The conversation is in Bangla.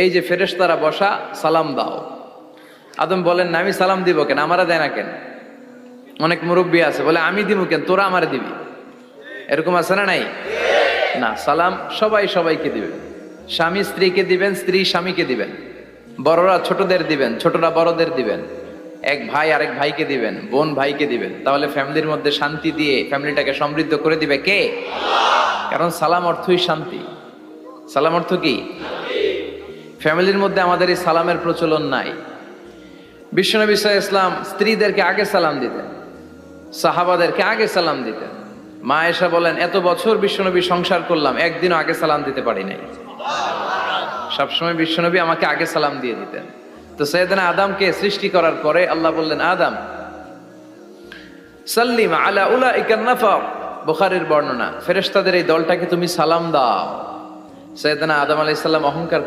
এই যে ফেরেশতারা বসা, সালাম দাও। আদম বলেন না, আমি সালাম দিব কেন, আমারা দেয় না কেন? অনেক মুরব্বী আছে বলে আমি দিব কেন, তোরা আমারে দিবি। এরকম আছে না নাই? না, সালাম সবাই সবাইকে দিবেন। স্বামী স্ত্রীকে দিবেন, স্ত্রী স্বামীকে দিবেন, বড়রা ছোটদের দিবেন, ছোটরা বড়দের দিবেন, এক ভাই আরেক ভাইকে দিবেন, বোন ভাইকে দিবেন। তাহলে ফ্যামিলির মধ্যে শান্তি দিয়ে ফ্যামিলিটাকে সমৃদ্ধ করে দিবে কে? কারণ সালাম অর্থই শান্তি। সালাম অর্থ কি? ফ্যামিলির মধ্যে আমাদের এই সালামের প্রচলন নাই। বিশ্বনবী সাল্লাল্লাহু আলাইহি ওয়াসাল্লাম স্ত্রীদেরকে আগে সালাম দিতেন, সাহাবাদেরকে আগে সালাম দিতেন। মা আয়েশা বলেন, এত বছর বিশ্বনবী সংসার করলাম, একদিনও আগে সালাম দিতে পারি নাই। সবসময় বিশ্বনবী আমাকে আগে সালাম দিয়ে দিতেন। তো সাইয়েদনা আদমকে সৃষ্টি করার পরে আল্লাহ বললেন, আদম সাল্লিম আলা উলাইকা নাফার, বুখারীর বর্ণনা, ফেরেশতাদের এই দলটাকে তুমি সালাম দাও। সাইয়েদনা আদম আলাইহিস সালাম অহংকার